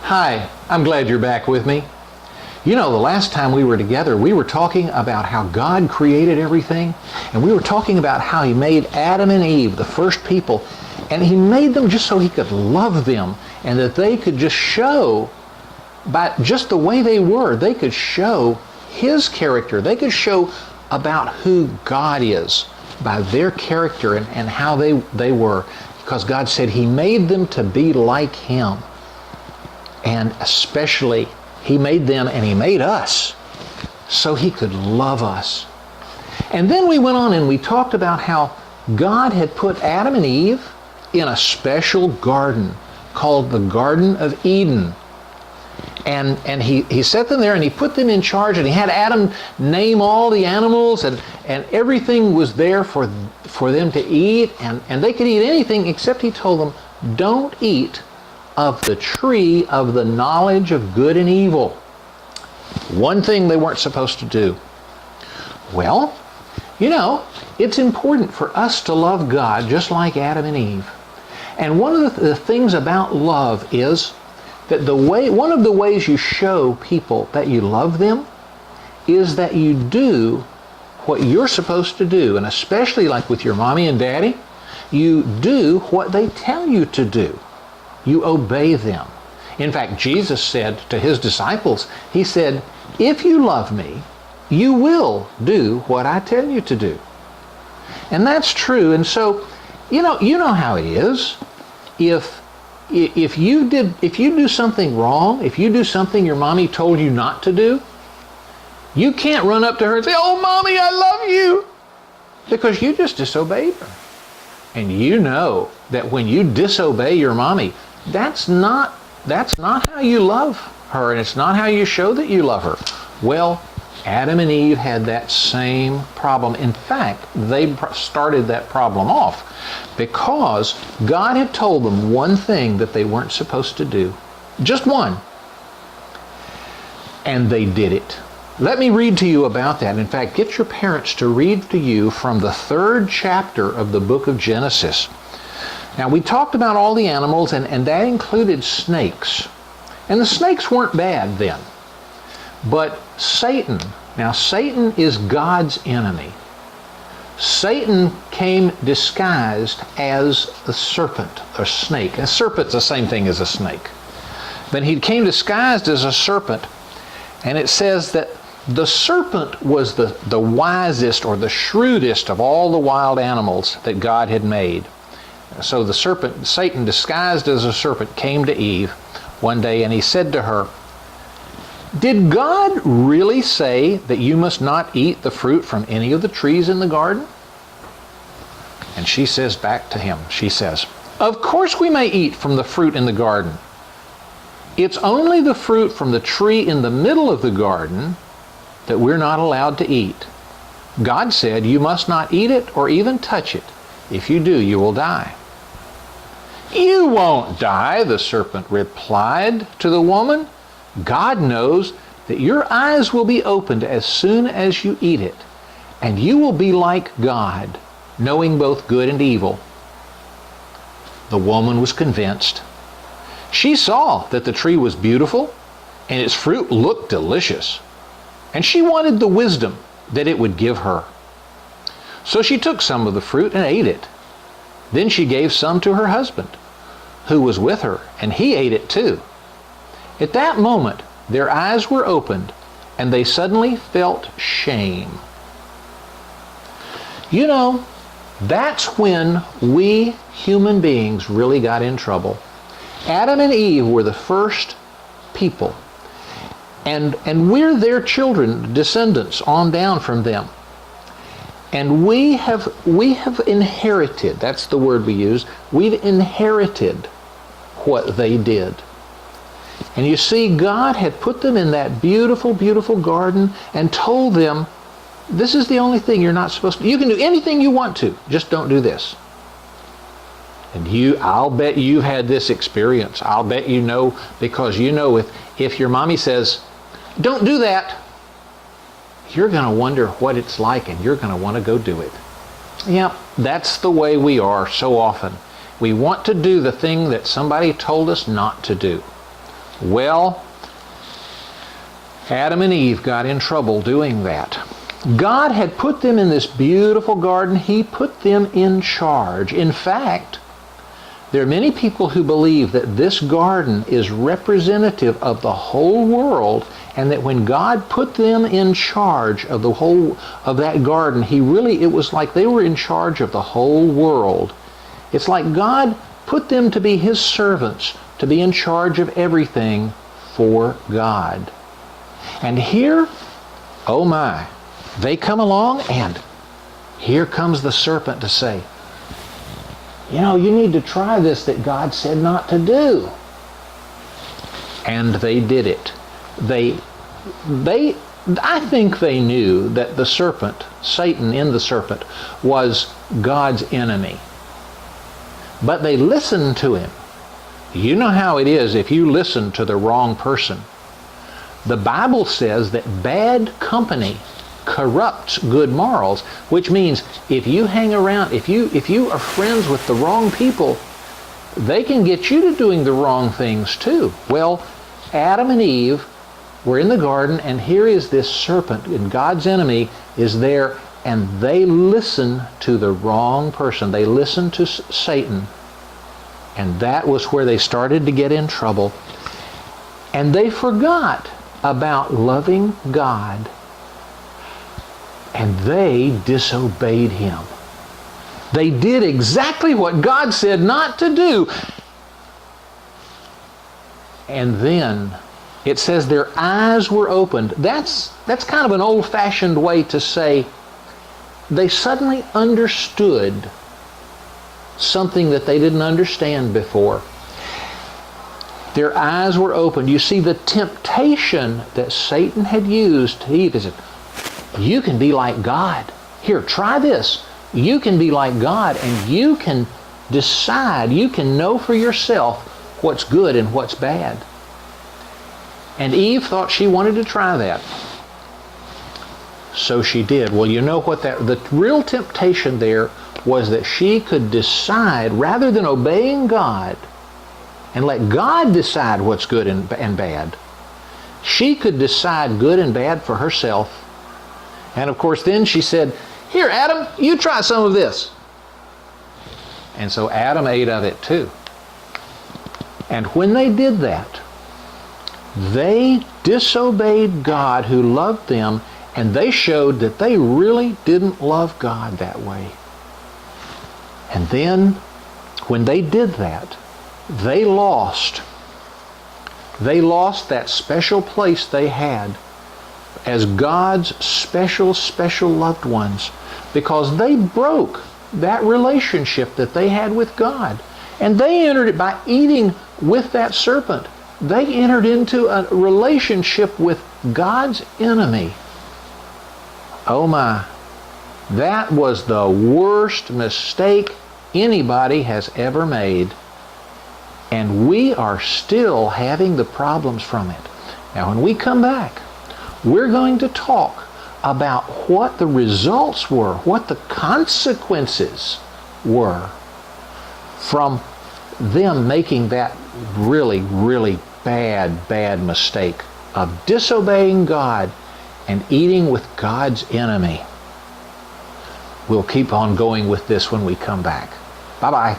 Hi, I'm glad you're back with me. You know, the last time we were together, we were talking about how God created everything, and we were talking about how He made Adam and Eve, the first people, and He made them just so He could love them, and that they could just show, by just the way they were, they could show His character. They could show about who God is by their character and how they were, because God said He made them to be like Him. And especially, He made them and He made us so He could love us. And then we went on and we talked about how God had put Adam and Eve in a special garden called the Garden of Eden. And he set them there and He put them in charge, and He had Adam name all the animals, and everything was there for them to eat, and they could eat anything except He told them, don't eat of the tree of the knowledge of good and evil. One thing they weren't supposed to do. Well, you know, it's important for us to love God just like Adam and Eve. And one of the things about love is that one of the ways you show people that you love them is that you do what you're supposed to do. And especially like with your mommy and daddy, you do what they tell you to do. You obey them. In fact, Jesus said to His disciples, He said, if you love me, you will do what I tell you to do. And that's true. And so, you know how it is. If you do something wrong, if you do something your mommy told you not to do, you can't run up to her and say, oh, Mommy, I love you, because you just disobeyed her. And you know that when you disobey your mommy, that's not how you love her, and it's not how you show that you love her. Well, Adam and Eve had that same problem. In fact, they started that problem off because God had told them one thing that they weren't supposed to do. Just one. And they did it. Let me read to you about that. In fact, get your parents to read to you from the 3rd chapter of the book of Genesis. Now, we talked about all the animals, and that included snakes. And the snakes weren't bad then. But Satan is God's enemy. Satan came disguised as a serpent, or snake. A serpent's the same thing as a snake. But he came disguised as a serpent, and it says that the serpent was the wisest or the shrewdest of all the wild animals that God had made. So the serpent, Satan disguised as a serpent, came to Eve one day, and he said to her, did God really say that you must not eat the fruit from any of the trees in the garden? And she says back to him, she says, of course we may eat from the fruit in the garden. It's only the fruit from the tree in the middle of the garden that we're not allowed to eat. God said you must not eat it or even touch it. If you do, you will die. You won't die, the serpent replied to the woman. God knows that your eyes will be opened as soon as you eat it, and you will be like God, knowing both good and evil. The woman was convinced. She saw that the tree was beautiful, and its fruit looked delicious, and she wanted the wisdom that it would give her. So she took some of the fruit and ate it. Then she gave some to her husband, who was with her, and he ate it too. At that moment, their eyes were opened, and they suddenly felt shame. You know, that's when we human beings really got in trouble. Adam and Eve were the first people, and we're their children, descendants on down from them. And we have inherited, that's the word we use, we've inherited what they did. And you see, God had put them in that beautiful, beautiful garden and told them, this is the only thing you're not supposed to. You can do anything you want to, just don't do this. And I'll bet you've had this experience. I'll bet you know, because you know if your mommy says, don't do that, you're going to wonder what it's like, and you're going to want to go do it. Yeah, that's the way we are so often. We want to do the thing that somebody told us not to do. Well, Adam and Eve got in trouble doing that. God had put them in this beautiful garden. He put them in charge. In fact, there are many people who believe that this garden is representative of the whole world, and that when God put them in charge of the whole of that garden, it was like they were in charge of the whole world. It's like God put them to be His servants, to be in charge of everything for God. And here, oh my, they come along, and here comes the serpent to say, you know, you need to try this that God said not to do. And they did it. I think they knew that the serpent, Satan in the serpent, was God's enemy. But they listened to him. You know how it is if you listen to the wrong person. The Bible says that bad company corrupts good morals, which means if you hang around, if you are friends with the wrong people, they can get you to doing the wrong things too. Well, Adam and Eve were in the garden, and here is this serpent, and God's enemy is there, and they listen to the wrong person. They listen to Satan, and that was where they started to get in trouble. And they forgot about loving God, and they disobeyed Him. They did exactly what God said not to do. And then it says their eyes were opened. That's kind of an old-fashioned way to say they suddenly understood something that they didn't understand before. Their eyes were opened. You see, the temptation that Satan had used to Eve is, you can be like God. Here, try this. You can be like God, and you can decide, you can know for yourself what's good and what's bad. And Eve thought she wanted to try that. So she did. Well, you know what the real temptation there was, that she could decide, rather than obeying God and let God decide what's good and bad, she could decide good and bad for herself. And of course then she said, here Adam, you try some of this. And so Adam ate of it too. And when they did that, they disobeyed God who loved them, and they showed that they really didn't love God that way. And then, when they did that, they lost that special place they had as God's special loved ones, because they broke that relationship that they had with God. And they entered it by eating with that serpent. They entered into a relationship with God's enemy. Oh my, that was the worst mistake anybody has ever made. And we are still having the problems from it. Now when we come back, we're going to talk about what the results were, what the consequences were from them making that really bad mistake of disobeying God and eating with God's enemy. We'll keep on going with this when we come back. Bye-bye.